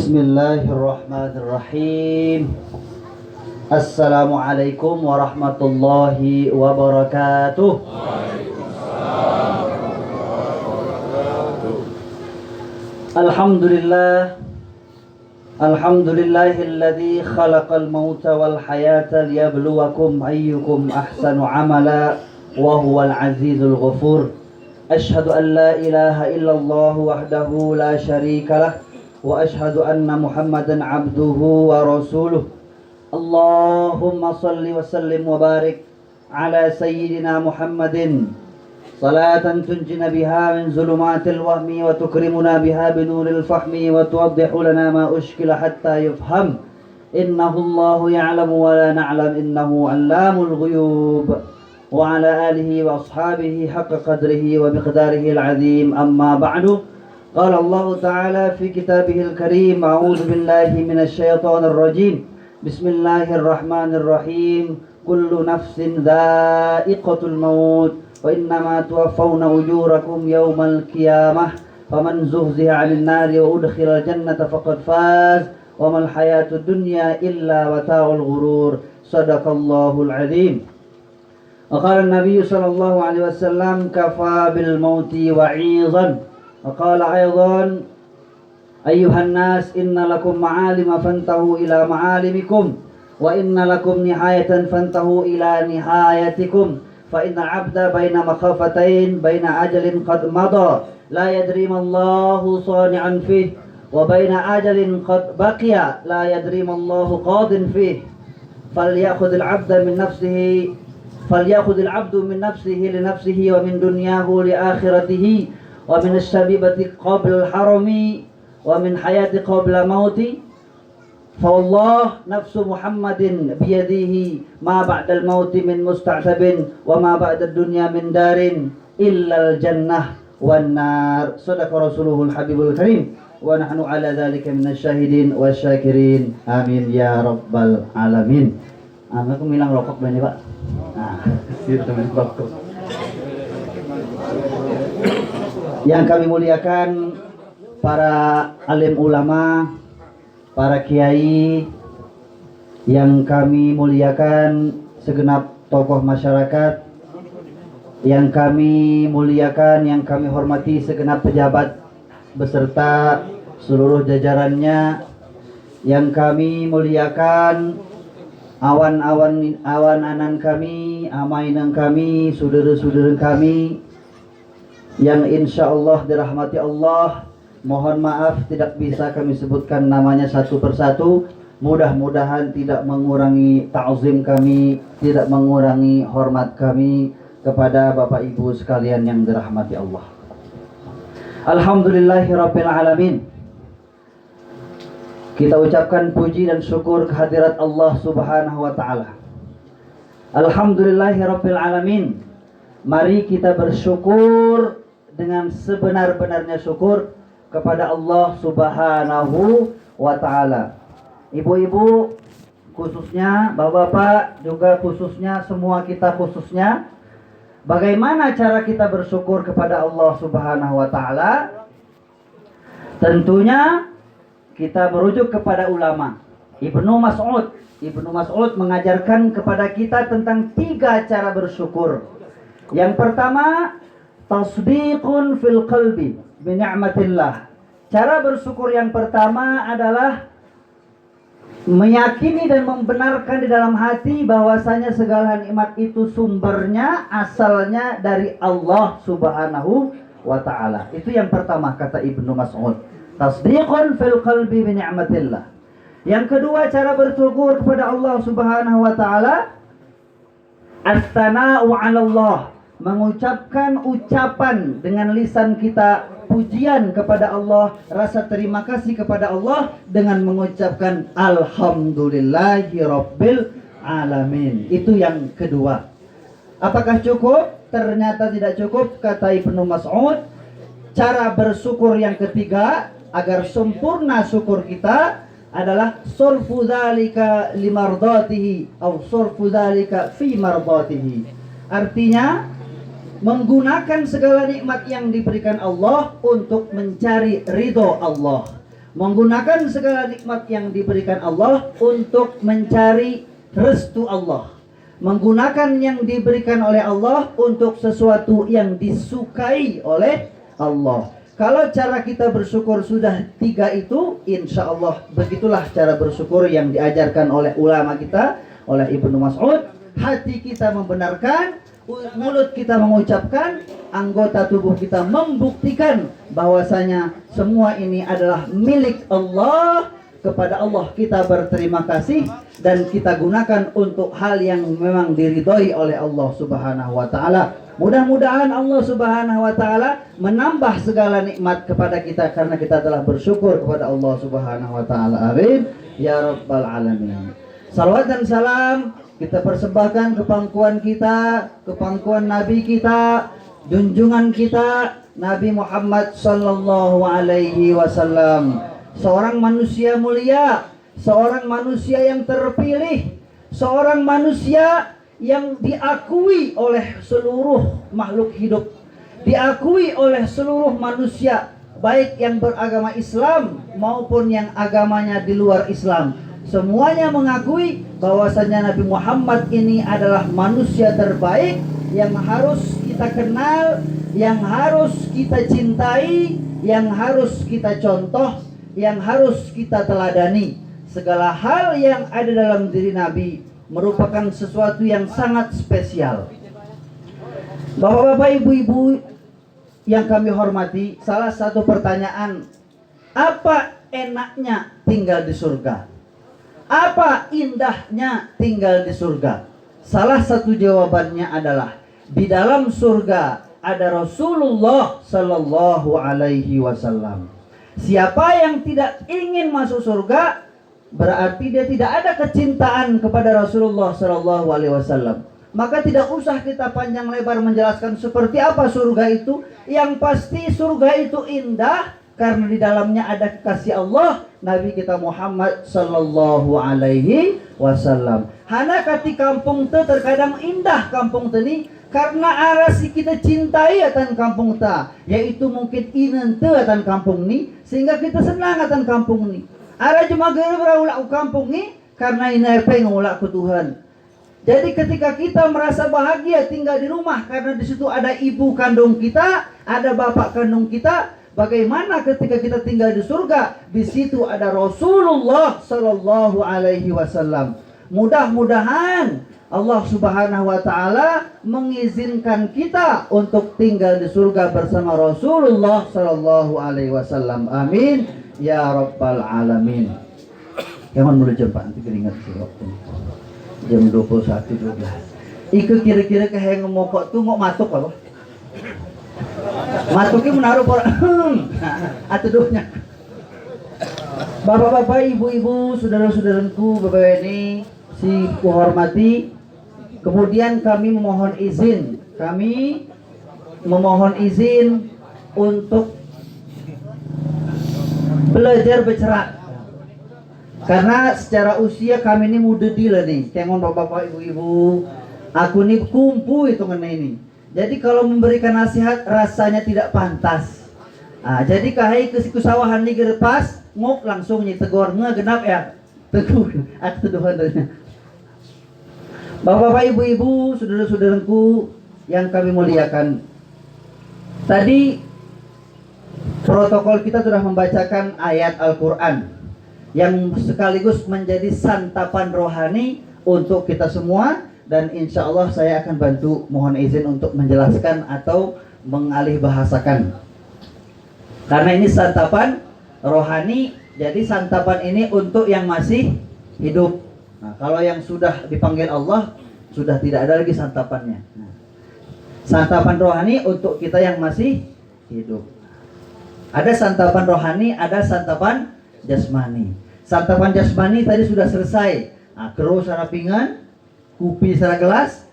Bismillahirrahmanirrahim. Assalamualaikum warahmatullahi wabarakatuh. Alhamdulillah. Alhamdulillahilladzi khalaqal mauta wal hayata liyabluwakum ayyukum ahsanu amala wa huwal azizul ghafur. Asyhadu an la ilaha illallah wahdahu la syarika lah wa asyhadu anna Muhammadan abduhu wa rasuluh. Allahumma salli wa sallim wa barik ala sayyidina Muhammadin salatan tunjina biha min zulumatil wahmi wa tukrimuna biha binuril fahmi wa tuwaddihu lana ma ushkila hatta yufham. Innahu Allahu ya'lamu wa la na'lam innahu 'allamul ghuyub. Wa ala alihi wa ashabihi haqqa qadrihi wa miqdarihi al-'azim. Amma ba'du. قال الله تعالى في كتابه الكريم أعوذ بالله من الشيطان الرجيم بسم الله الرحمن الرحيم كل نفس ذائقة الموت وإنما توفون أجوركم يوم القيامة فمن زهزه عن النار وأدخل الجنة فقد فاز وما الحياة الدنيا إلا متاع الغرور صدق الله العظيم. وقال النبي صلى الله عليه وسلم كفى بالموت وعيظا. وقال أيضا أيها الناس إن لكم معالم فانتهوا إلى معالمكم وإن لكم نهاية فانتهوا إلى نهايتكم فإن العبد بين مخافتين بين أجل قد مضى لا يدري ما الله صانعا فيه وبين أجل قد بقي لا يدري ما الله قاض فيه فليأخذ العبد من نفسه لنفسه ومن دنياه لآخرته ومن الشبيبة قبل الحرم ومن حياة قبل موت فوالله نفس محمد بيده ما بعد الموت من مستعتب وما بعد الدنيا من دار إلا الجنة والنار صدق رسوله الحبيب الكريم ونحن على ذلك من الشاهدين والشاكرين آمين يا رب العالمين. Aku bilang rokok ini Pak. Nah, itu teman rokok. Yang kami muliakan para alim ulama, para kiai, yang kami muliakan segenap tokoh masyarakat, yang kami muliakan, yang kami hormati segenap pejabat beserta seluruh jajarannya, yang kami muliakan awan-anan kami, amainan kami, saudara-saudara kami yang insya Allah dirahmati Allah. Mohon maaf tidak bisa kami sebutkan namanya satu persatu. Mudah-mudahan tidak mengurangi ta'zim kami, tidak mengurangi hormat kami kepada Bapak Ibu sekalian yang dirahmati Allah. Alhamdulillahirabbil alamin. Kita ucapkan puji dan syukur kehadirat Allah Subhanahu wa taala. Alhamdulillahirabbil alamin. Mari kita bersyukur dengan sebenar-benarnya syukur kepada Allah Subhanahu wa taala. Ibu-ibu khususnya, bapak-bapak juga khususnya, semua kita khususnya, bagaimana cara kita bersyukur kepada Allah Subhanahu wa taala? Tentunya kita merujuk kepada ulama. Ibnu Mas'ud mengajarkan kepada kita tentang 3 cara bersyukur. Yang pertama, tasdiqun fil qalbi bi ni'matillah. Cara bersyukur yang pertama adalah meyakini dan membenarkan di dalam hati bahwasanya segala nikmat itu sumbernya, asalnya dari Allah Subhanahu wa taala. Itu yang pertama kata Ibnu Mas'ud. Tasdiqun fil qalbi bi ni'matillah. Yang kedua cara bersyukur kepada Allah Subhanahu wa taala, as-sana'u 'ala Allah. Mengucapkan ucapan dengan lisan kita pujian kepada Allah, rasa terima kasih kepada Allah dengan mengucapkan alhamdulillahi rabbil alamin. Itu yang kedua. Apakah cukup? Ternyata tidak cukup kata Ibnu Mas'ud. Cara bersyukur yang ketiga agar sempurna syukur kita adalah surfu dzalika limardatihi atau surfu dzalika fi mardatihi. Artinya menggunakan segala nikmat yang diberikan Allah untuk mencari ridho Allah, Menggunakan segala nikmat yang diberikan Allah untuk mencari restu Allah. Menggunakan yang diberikan oleh Allah untuk sesuatu yang disukai oleh Allah. Kalau cara kita bersyukur sudah 3 itu, insya Allah begitulah cara bersyukur yang diajarkan oleh ulama kita, oleh Ibnu Mas'ud. Hati kita membenarkan, mulut kita mengucapkan, anggota tubuh kita membuktikan bahwasanya semua ini adalah milik Allah. Kepada Allah kita berterima kasih dan kita gunakan untuk hal yang memang diridhoi oleh Allah Subhanahu wa taala. Mudah-mudahan Allah Subhanahu wa taala menambah segala nikmat kepada kita karena kita telah bersyukur kepada Allah Subhanahu wa taala. Amin ya rabbal alamin. Salawat dan salam kita persembahkan ke pangkuan kita, ke pangkuan Nabi kita, junjungan kita Nabi Muhammad sallallahu alaihi wasallam. Seorang manusia mulia, seorang manusia yang terpilih, seorang manusia yang diakui oleh seluruh makhluk hidup, diakui oleh seluruh manusia, baik yang beragama Islam maupun yang agamanya di luar Islam. Semuanya mengakui bahwasanya Nabi Muhammad ini adalah manusia terbaik yang harus kita kenal, yang harus kita cintai, yang harus kita contoh, yang harus kita teladani. Segala hal yang ada dalam diri Nabi merupakan sesuatu yang sangat spesial. Bapak-bapak, ibu-ibu yang kami hormati, salah satu pertanyaan, apa enaknya tinggal di surga? Apa indahnya tinggal di surga? Salah satu jawabannya adalah di dalam surga ada Rasulullah sallallahu alaihi wasallam. Siapa yang tidak ingin masuk surga, berarti dia tidak ada kecintaan kepada Rasulullah sallallahu alaihi wasallam. Maka tidak usah kita panjang lebar menjelaskan seperti apa surga itu. Yang pasti surga itu indah karena di dalamnya ada kekasih Allah, Nabi kita Muhammad sallallahu alaihi wasallam. Hana kati kampung te terkadang indah kampung teni karena arasi kita cintai atan kampung ta, yaitu mungkin inente atan kampung ni, sehingga kita senang atan kampung ni. Ara cuma gara ulak kampung ni karena inepe ngulak ke Tuhan. Jadi ketika kita merasa bahagia tinggal di rumah karena di situ ada ibu kandung kita, ada bapak kandung kita, bagaimana ketika kita tinggal di surga? Di situ ada Rasulullah sallallahu alaihi wasallam. Mudah-mudahan Allah Subhanahu wa taala mengizinkan kita untuk tinggal di surga bersama Rasulullah sallallahu alaihi wasallam. Amin ya rabbal alamin. Jangan mulai jam Pak, nanti keringat sih waktu. Jam 21.12. Iku kira-kira kayak ngomong tuh mau matuk apa? Matuknya menaruh por atau duhnya. Bapak-bapak, ibu-ibu, saudara-saudaraku, Bapak ini si kuhormati. Kemudian kami memohon izin untuk belajar bercerak. Karena secara usia kami ini muda lah nih. Tengok bapak-bapak, ibu-ibu, aku nih kumpu itu mengenai ini. Jadi kalau memberikan nasihat rasanya tidak pantas. Jadi kahai kesikusawahan nih gerpas, ngok langsung nyitegor ngegenap ya. Teguh, aku tuduhan. Bapak-bapak, ibu-ibu, saudara-saudaraku yang kami muliakan. Tadi protokol kita sudah membacakan ayat Al-Quran yang sekaligus menjadi santapan rohani untuk kita semua. Dan insya Allah saya akan bantu, mohon izin untuk menjelaskan atau mengalih bahasakan. Karena ini santapan rohani, jadi santapan ini untuk yang masih hidup. Nah, kalau yang sudah dipanggil Allah, sudah tidak ada lagi santapannya. Nah, santapan rohani untuk kita yang masih hidup. Ada santapan rohani, ada santapan jasmani. Santapan jasmani tadi sudah selesai. Keruh secara pinggan, kopi secara gelas.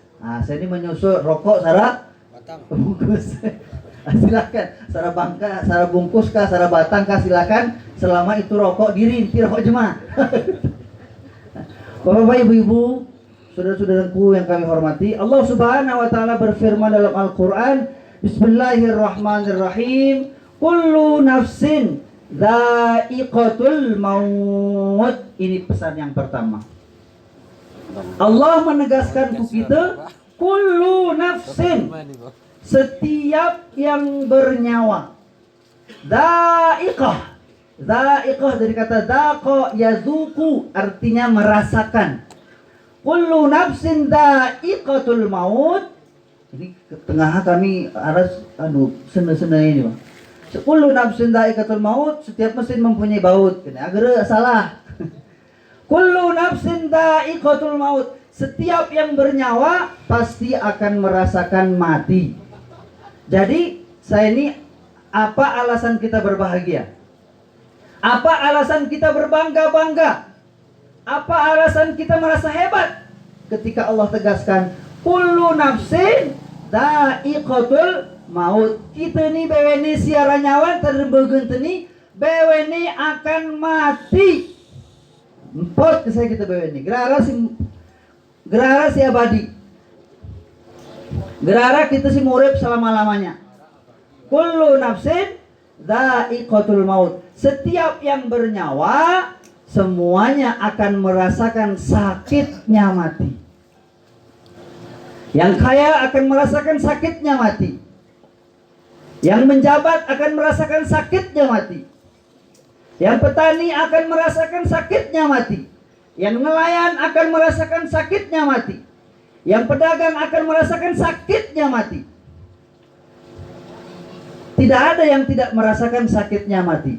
Saya ini menyusul rokok secara bungkus. Silakan, secara bangka, secara bungkus kah, secara batang kah, silakan. Selama itu rokok dirinti rokok jemaah. Bapak-bapak, ibu-ibu, saudara-saudaraku yang kami hormati, Allah Subhanahu wa taala berfirman dalam Al-Qur'an, Bismillahirrahmanirrahim, kullu nafsin Dha'iqatul maut. Ini pesan yang pertama. Allah menegaskan untuk kita, kullu nafsin, setiap yang bernyawa. Dha'iqah. Dha'iqah dari kata dhaqa yazuku, artinya merasakan. Kullu nafsin dha'iqatul maut. Ini ke tengah kami harus sena-sena ini, Bang. Kullu nafsin dha'iqatul maut, setiap mesin mempunyai baut. Ini agar salah. Kullu nafsin dha'iqatul maut, setiap yang bernyawa pasti akan merasakan mati. Jadi, saya ini apa alasan kita berbahagia? Apa alasan kita berbangga-bangga? Apa alasan kita merasa hebat? Ketika Allah tegaskan, kullu nafsin dha'iqatul maut. Kita ni bewene siara nyawa terbegen teni, bewene akan mati. Empat ke saya kita bewene. Gerara si abadi. Gerara kita si murib selama-lamanya. Kullu nafsin dha'iqatul maut. Setiap yang bernyawa semuanya akan merasakan sakitnya mati. Yang kaya akan merasakan sakitnya mati. Yang menjabat akan merasakan sakitnya mati. Yang petani akan merasakan sakitnya mati. Yang nelayan akan merasakan sakitnya mati. Yang pedagang akan merasakan sakitnya mati. Tidak ada yang tidak merasakan sakitnya mati.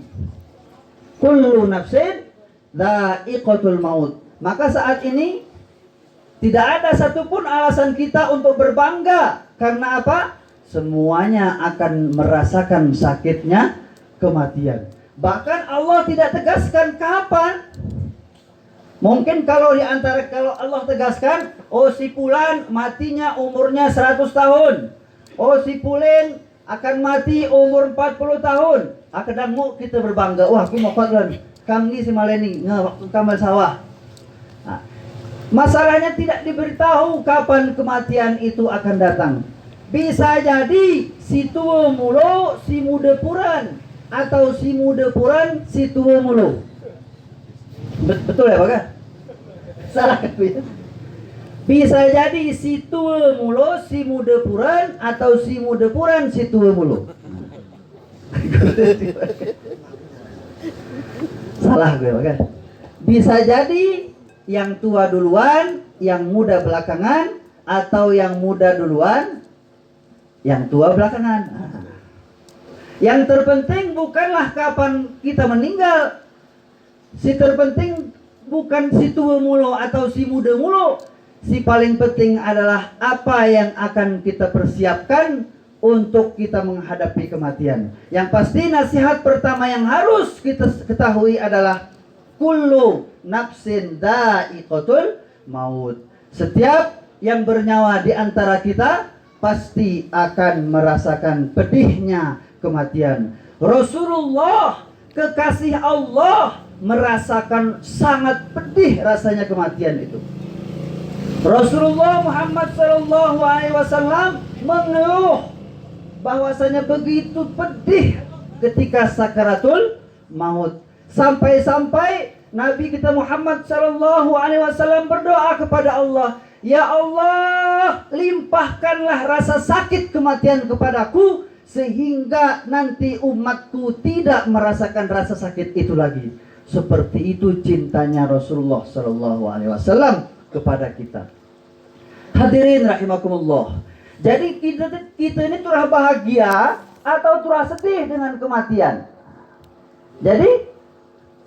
Kullu nafsin dha'iqatul maut. Maka saat ini tidak ada satupun alasan kita untuk berbangga. Karena apa? Semuanya akan merasakan sakitnya kematian. Bahkan Allah tidak tegaskan kapan. Mungkin kalau Allah tegaskan, oh si fulan matinya umurnya 100 tahun. Oh si fulan akan mati umur 40 tahun. Kadang mau kita berbangga, wah aku mau kuatkan. Kami si maleni waktu kamal sawah. Nah, masalahnya tidak diberitahu kapan kematian itu akan datang. Bisa jadi si tua mulu si muda puran, atau si muda puran si tua mulu. Betul ya Pak? Salah kan? Bisa jadi si tua mulu si muda puran, atau si muda puran si tua mulu. Salah gue Pak. Bisa jadi yang tua duluan, yang muda belakangan, atau yang muda duluan, yang tua belakangan. Yang terpenting bukanlah kapan kita meninggal. Si terpenting bukan si tua mulu atau si muda mulu. Si paling penting adalah apa yang akan kita persiapkan untuk kita menghadapi kematian. Yang pasti nasihat pertama yang harus kita ketahui adalah kullu nafsin dha'iqatul maut. Setiap yang bernyawa di antara kita pasti akan merasakan pedihnya kematian. Rasulullah, kekasih Allah, merasakan sangat pedih rasanya kematian itu. Rasulullah Muhammad SAW mengeluh bahwasanya begitu pedih ketika sakaratul maut. Sampai-sampai Nabi kita Muhammad SAW berdoa kepada Allah, ya Allah, limpahkanlah rasa sakit kematian kepadaku, sehingga nanti umatku tidak merasakan rasa sakit itu lagi. Seperti itu cintanya Rasulullah SAW kepada kita. Hadirin rahimakumullah. Jadi kita ini turah bahagia atau turah sedih dengan kematian. Jadi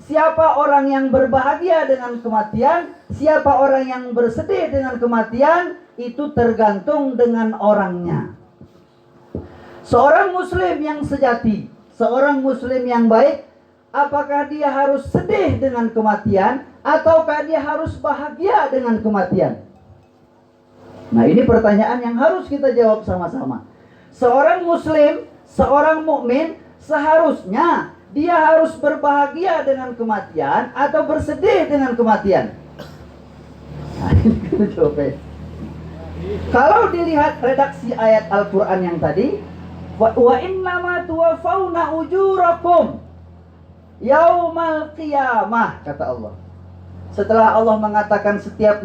siapa orang yang berbahagia dengan kematian, siapa orang yang bersedih dengan kematian, itu tergantung dengan orangnya. Seorang muslim yang sejati, seorang muslim yang baik, apakah dia harus sedih dengan kematian ataukah dia harus bahagia dengan kematian? Nah, ini pertanyaan yang harus kita jawab sama-sama. Seorang muslim, seorang mukmin, seharusnya dia harus berbahagia dengan kematian atau bersedih dengan kematian? Nah, ini kita jawab. Kalau dilihat redaksi ayat Al-Quran yang tadi, wa innama tuwaffawna ujurakum, Yaumal qiyamah, kata Allah. Setelah Allah mengatakan setiap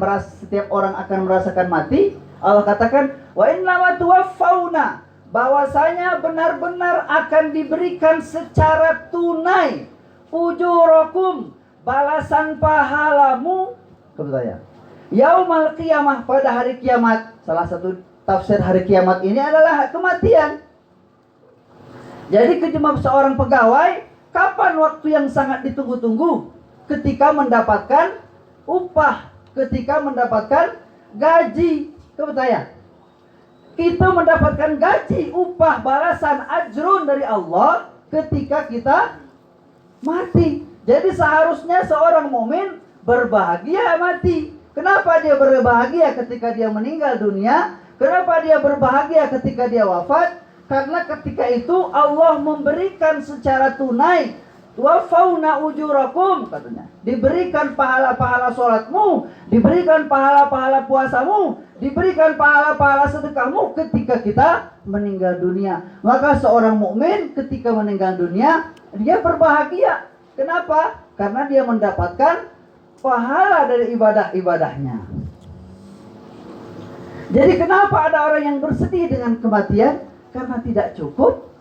orang akan merasakan mati, Allah katakan wa innama tuwaffawna, bahwasanya benar-benar akan diberikan secara tunai ujurakum, balasan pahalamu, kepada saya. Yaumal qiyamah, pada hari kiamat. Salah satu tafsir hari kiamat ini adalah kematian. Jadi cuma seorang pegawai, kapan waktu yang sangat ditunggu-tunggu? Ketika mendapatkan upah, ketika mendapatkan gaji. Kepada saya, kita mendapatkan gaji, upah, balasan, ajrun dari Allah ketika kita mati. Jadi seharusnya seorang mukmin berbahagia mati. Kenapa dia berbahagia ketika dia meninggal dunia? Kenapa dia berbahagia ketika dia wafat? Karena ketika itu Allah memberikan secara tunai, wafauna ujurakum, katanya. Diberikan pahala-pahala sholatmu, diberikan pahala-pahala puasamu, diberikan pahala-pahala sedekahmu ketika kita meninggal dunia. Maka seorang mukmin ketika meninggal dunia, dia berbahagia. Kenapa? Karena dia mendapatkan pahala dari ibadah-ibadahnya. Jadi kenapa ada orang yang bersedih dengan kematian? Karena tidak cukup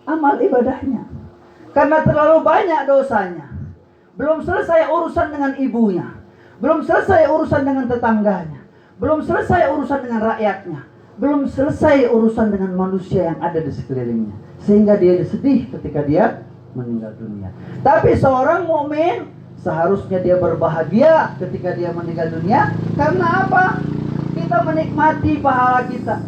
amal ibadahnya. Karena terlalu banyak dosanya. Belum selesai urusan dengan ibunya, belum selesai urusan dengan tetangganya, belum selesai urusan dengan rakyatnya, belum selesai urusan dengan manusia yang ada di sekelilingnya, sehingga dia sedih ketika dia meninggal dunia. Tapi seorang mukmin seharusnya dia berbahagia ketika dia meninggal dunia. Karena apa? Kita menikmati pahala kita.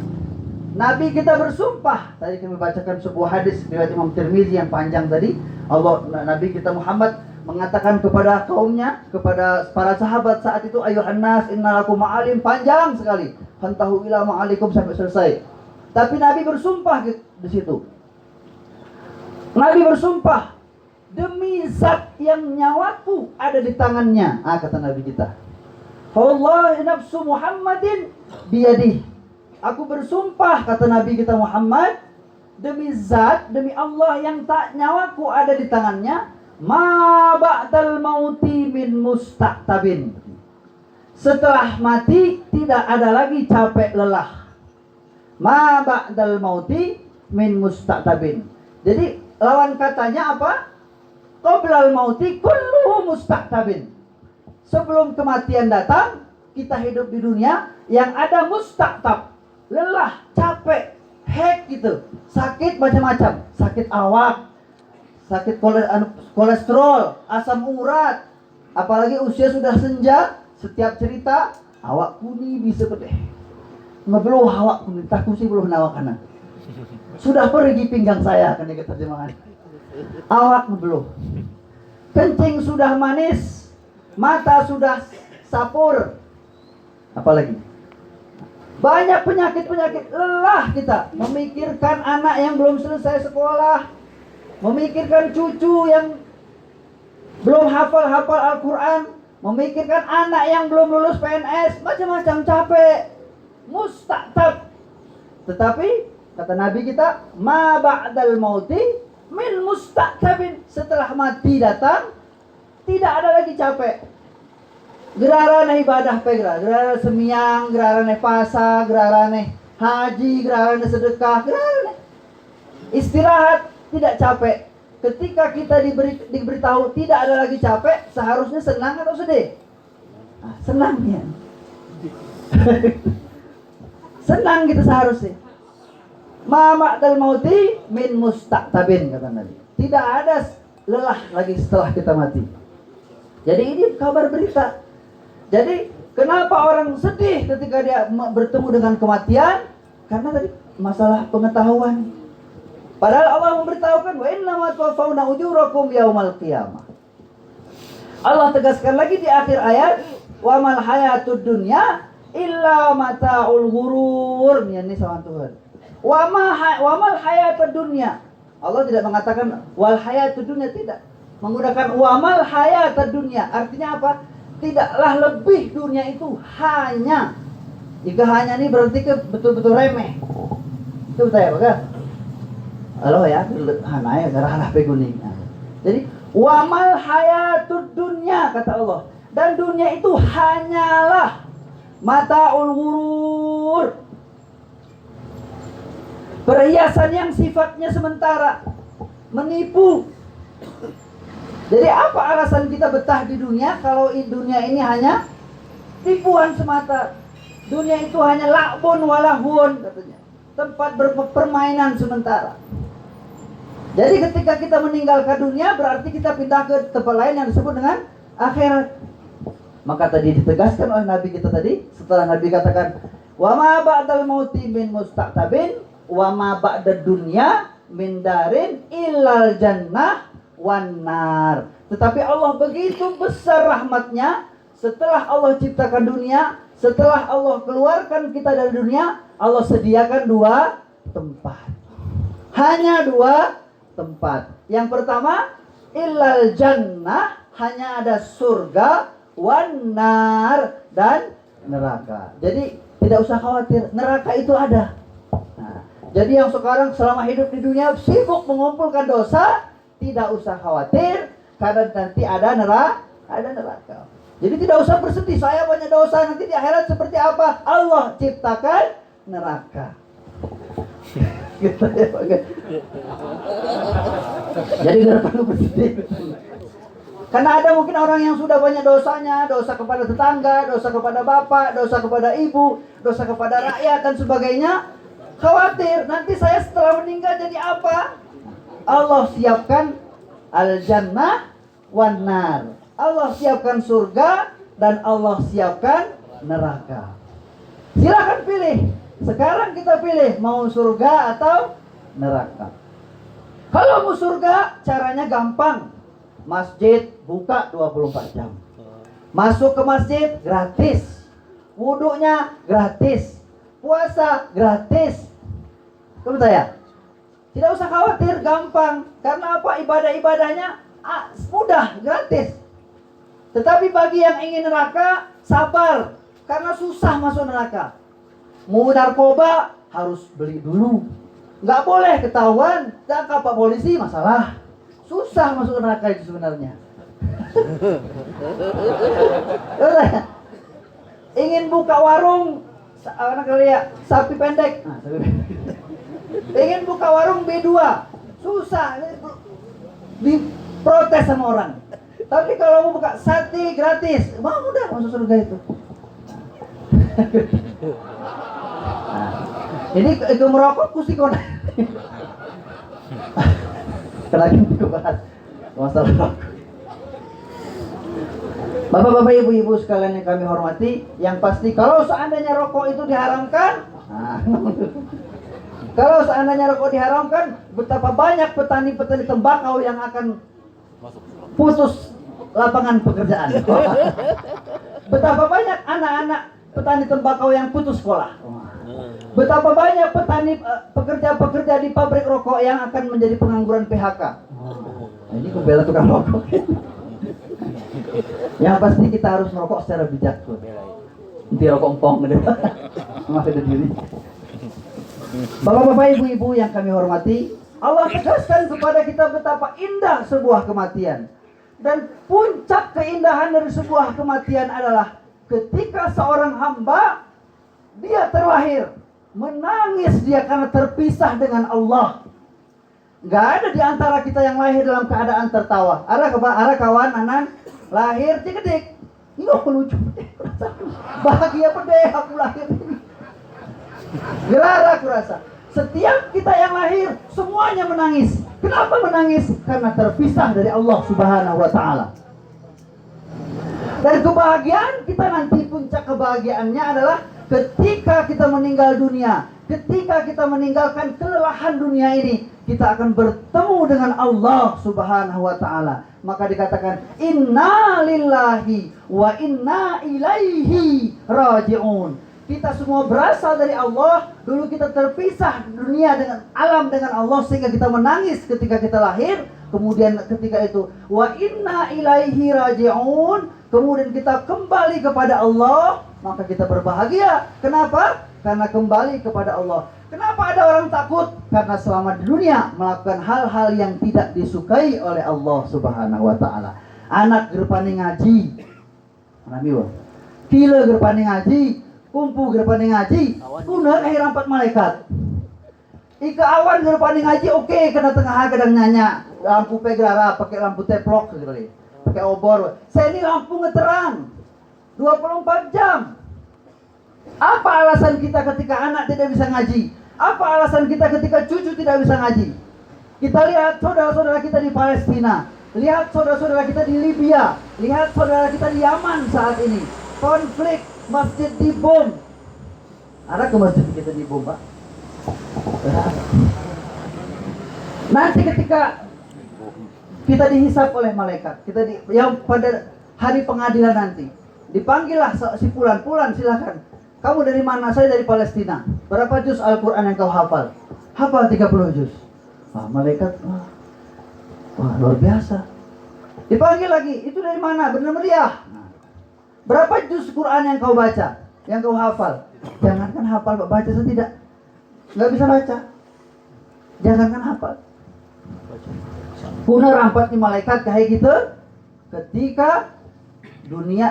Nabi kita bersumpah. Tadi kami bacakan sebuah hadis riwayat Imam Tirmizi yang panjang tadi. Nabi kita Muhammad mengatakan kepada kaumnya, kepada para sahabat saat itu, ayuhan nas innalakum ma'alim, panjang sekali. Fantahu ila ma'alikum, sampai selesai. Tapi Nabi bersumpah di situ. Nabi bersumpah, demi zat yang nyawaku ada di tangannya. Kata Nabi kita, wallahi nafsu Muhammadin biyadih. Aku bersumpah, kata Nabi kita Muhammad, demi zat, demi Allah yang tak nyawaku ada di tangannya, ma ba'dal mauti min mustaqtabin. Setelah mati tidak ada lagi capek lelah. Ma ba'dal mauti min mustaqtabin. Jadi lawan katanya apa? Qoblal mauti kulluhu mustaqtabin. Sebelum kematian datang, kita hidup di dunia yang ada mustaqtab. Lelah, capek, hek gitu. Sakit macam-macam. Sakit awak, sakit kolesterol, asam urat. Apalagi usia sudah senja, setiap cerita, awakku ni bisa pedih. Ngebeluh awakku ni, takku sih belum nawakan. Sudah pergi pinggang saya, kan dia terjemahan. Awak ngebeluh. Kencing sudah manis, mata sudah sapur. Apalagi? Banyak penyakit-penyakit, lelah kita memikirkan anak yang belum selesai sekolah, memikirkan cucu yang belum hafal Al-Quran, memikirkan anak yang belum lulus PNS, macam-macam, capek, mustaqtab. Tetapi kata Nabi kita, ma ba'dal mauti min mustaqtabin. Setelah mati datang, tidak ada lagi capek. Gerarane ibadah gerarane semiyang, gerarane puasa, gerarane haji, gerarane sedekah, gerarane istirahat, tidak capek. Ketika kita diberitahu tidak ada lagi capek, seharusnya senang atau sedih? Senang ya. Senang gitu seharusnya. Ma ba'dal mauti min mustaqtabin, kata Nabi. Tidak ada lelah lagi setelah kita mati. Jadi ini kabar berita. Jadi kenapa orang sedih ketika dia bertemu dengan kematian? Karena tadi masalah pengetahuan. Padahal Allah memberitahukan, wa innama tuwaffawna ujurakum yaumal qiyamah. Allah tegaskan lagi di akhir ayat, wa mal hayatud dunya illa mata'ul ghurur. Ini sama Tuhan. Wa mal hayatud dunya. Allah tidak mengatakan wal hayatud dunya, tidak. Menggunakan wa mal hayatud dunya. Artinya apa? Tidaklah lebih dunia itu hanya. Jika hanya ini berarti betul-betul remeh. Itu betul ya, Pak? Halo ya, hana ya, garah pe kuning. Jadi Wa mal hayatud dunya, kata Allah. Dan dunia itu hanyalah mataul ghurur, perhiasan yang sifatnya sementara, menipu. Jadi apa alasan kita betah di dunia kalau dunia ini hanya tipuan semata? Dunia itu hanya la'bun walahun, katanya, tempat berpermainan sementara. Jadi ketika kita meninggalkan dunia, berarti kita pindah ke tempat lain yang disebut dengan akhirat. Maka tadi ditegaskan oleh Nabi kita tadi, setelah Nabi katakan, wa ma ba'dal mauti min mustaqtabin, wa ma ba'dad dunya min darin illal jannah wan nar. Tetapi Allah begitu besar rahmatnya, setelah Allah ciptakan dunia, setelah Allah keluarkan kita dari dunia, Allah sediakan dua tempat. Hanya dua tempat. Yang pertama, illal jannah, hanya ada surga, wan nar, dan neraka. Jadi tidak usah khawatir, neraka itu ada. Nah, jadi yang sekarang selama hidup di dunia sibuk mengumpulkan dosa, tidak usah khawatir, karena nanti ada neraka. Jadi tidak usah bersedih, saya banyak dosa, nanti di akhirat seperti apa? Allah ciptakan neraka. Gitu ya, Pak. Jadi nggak perlu bersedih. Karena ada mungkin orang yang sudah banyak dosanya, dosa kepada tetangga, dosa kepada bapak, dosa kepada ibu, dosa kepada rakyat dan sebagainya. Khawatir, nanti saya setelah meninggal jadi apa? Allah siapkan al-jannah wan nar. Allah siapkan surga dan Allah siapkan neraka. Silakan pilih. Sekarang kita pilih mau surga atau neraka. Kalau mau surga, caranya gampang. Masjid buka 24 jam. Masuk ke masjid gratis. Wudunya gratis. Puasa gratis. Kamu ya? Tidak usah khawatir, gampang. Karena apa? Ibadah-ibadahnya mudah, gratis. Tetapi bagi yang ingin neraka, sabar. Karena susah masuk neraka. Mau narkoba, harus beli dulu. Nggak boleh ketahuan, tangkap Pak polisi, masalah. Susah masuk neraka itu sebenarnya. Ingin buka warung, sapi pendek. Ingin buka warung B2, susah. Diprotes sama orang. Tapi kalau mau buka sate gratis, mau udah masuk surga itu. Nah, ini itu merokok kusti kon. Lagi kita bahas masalah rokok. Bapak-bapak, ibu-ibu sekalian yang kami hormati, yang pasti kalau seandainya rokok itu diharamkan, kalau seandainya rokok diharamkan, betapa banyak petani-petani tembakau yang akan putus lapangan pekerjaan. Betapa banyak anak-anak petani tembakau yang putus sekolah. Betapa banyak petani pekerja-pekerja di pabrik rokok yang akan menjadi pengangguran PHK. Nah, ini membela tukang rokok. Yang pasti kita harus merokok secara bijak. Nanti rokok empong gitu. Masih ada diri. Bapak-bapak, ibu-ibu yang kami hormati, Allah tegaskan kepada kita betapa indah sebuah kematian. Dan puncak keindahan dari sebuah kematian adalah ketika seorang hamba dia terlahir, menangis dia karena terpisah dengan Allah. Gak ada di antara kita yang lahir dalam keadaan tertawa. Ada kawan anak lahir cikedik, ini lucu, bahagia pedeh aku lahir ini. Gelara aku rasa. Setiap kita yang lahir semuanya menangis. Kenapa menangis? Karena terpisah dari Allah Subhanahu wa taala. Dan kebahagiaan kita nanti, puncak kebahagiaannya adalah ketika kita meninggal dunia, ketika kita meninggalkan kelelahan dunia ini, kita akan bertemu dengan Allah Subhanahu wa taala. Maka dikatakan inna lillahi wa inna ilaihi raji'un. Kita semua berasal dari Allah. Dulu kita terpisah dunia dengan alam dengan Allah sehingga kita menangis ketika kita lahir. Kemudian ketika itu wa inna ilaihi raji'un, kemudian kita kembali kepada Allah, maka kita berbahagia. Kenapa? Karena kembali kepada Allah. Kenapa ada orang takut? Karena selama di dunia melakukan hal-hal yang tidak disukai oleh Allah Subhanahu wa taala. Anak gerpani ngaji. Nabi wa. Kila gerpani ngaji, kumpu gerpani ngaji, kuna akhir 4 malaikat. Ika awan gerpani ngaji oke, kena tengah kadang nyanya. Lampu pegrara pakai lampu teplok sekali. Pakai obor. Saya ini lampu ngeterang 24 jam. Apa alasan kita ketika anak tidak bisa ngaji? Apa alasan kita ketika cucu tidak bisa ngaji? Kita lihat saudara-saudara kita di Palestina, lihat saudara-saudara kita di Libya, lihat saudara kita di Yaman saat ini. Konflik, masjid dibom. Ada ke masjid kita dibom, Pak? Nanti ketika kita dihisap oleh malaikat, yang pada hari pengadilan nanti, dipanggillah si Fulan, silakan. Kamu dari mana? Saya dari Palestina. Berapa juz Al-Quran yang kau hafal? Hafal 30 juz. Wah, malaikat, wah luar biasa. Dipanggil lagi, itu dari mana? Benar meriah. Berapa juz Quran yang kau baca? Yang kau hafal? Jangankan hafal, Pak, baca saja tidak. Nggak bisa baca. Jangankan hafal. Punya rampat di malaikat kayak gitu. Ketika dunia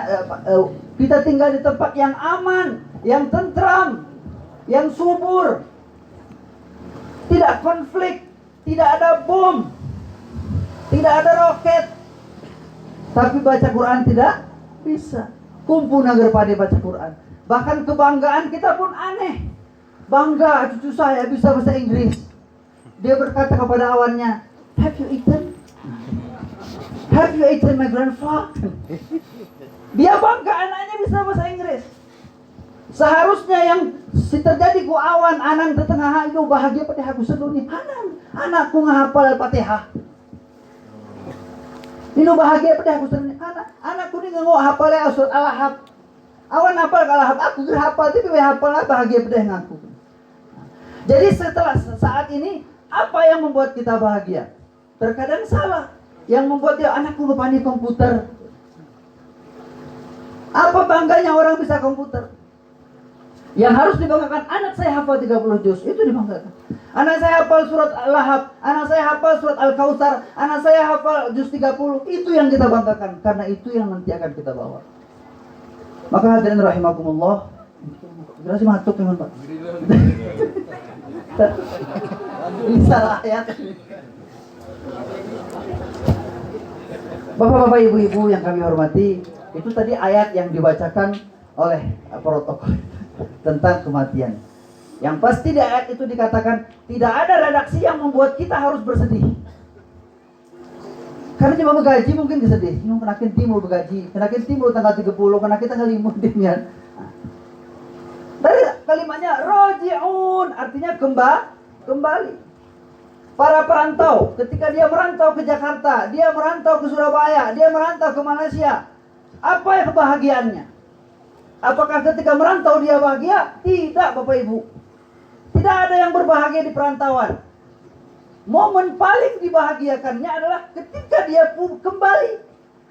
kita tinggal di tempat yang aman, yang tentram, yang subur, tidak konflik, tidak ada bom, tidak ada roket, tapi baca Quran tidak bisa. Kumpu nagar pada baca Quran. Bahkan kebanggaan kita pun aneh. Bangga cucu saya bisa bahasa Inggris. Dia berkata kepada awannya, "Have you eaten? Have you eaten my grandfather?" Dia bangga anaknya bisa bahasa Inggris. Seharusnya yang terjadi ku awan anan tetengah itu bahagia pada aku sedunia. Anakku ngahafal Al-Fatihah. Ini bahagia pada aku sedunia. Anakku ini ngomong hafal surat Al-Ahab. Awan hafal Al-Ahab, aku hafal tapi hafal bahagia pada aku. Jadi setelah saat ini apa yang membuat kita bahagia? Terkadang salah. Yang membuat dia anakku ngepani komputer. Apa bangganya orang bisa komputer? Yang harus dibanggakan, anak saya hafal 30 juz, itu dibanggakan. Anak saya hafal surat Al-Lahab, anak saya hafal surat Al-Kautsar, anak saya hafal juz 30, itu yang kita banggakan. Karena itu yang nanti akan kita bawa. Maka hadirin rahimakumullah, gerasi matuk ya Pak. Ini salah ayat. Bapak-bapak, ibu-ibu yang kami hormati, itu tadi ayat yang dibacakan oleh protokol tentang kematian. Yang pasti di ayat itu dikatakan tidak ada redaksi yang membuat kita harus bersedih. Karena cuma begaji mungkin kesedih. Kenakin timur begaji, kenakin timur tanggal 30, kenakin tanggal 5 dinnya. Dari kalimatnya roji'un, artinya kembali. Para perantau, ketika dia merantau ke Jakarta, dia merantau ke Surabaya, dia merantau ke Malaysia, apa yang kebahagiaannya? Apakah ketika merantau dia bahagia? Tidak, Bapak Ibu. Tidak ada yang berbahagia di perantauan. Momen paling dibahagiakannya adalah ketika dia kembali.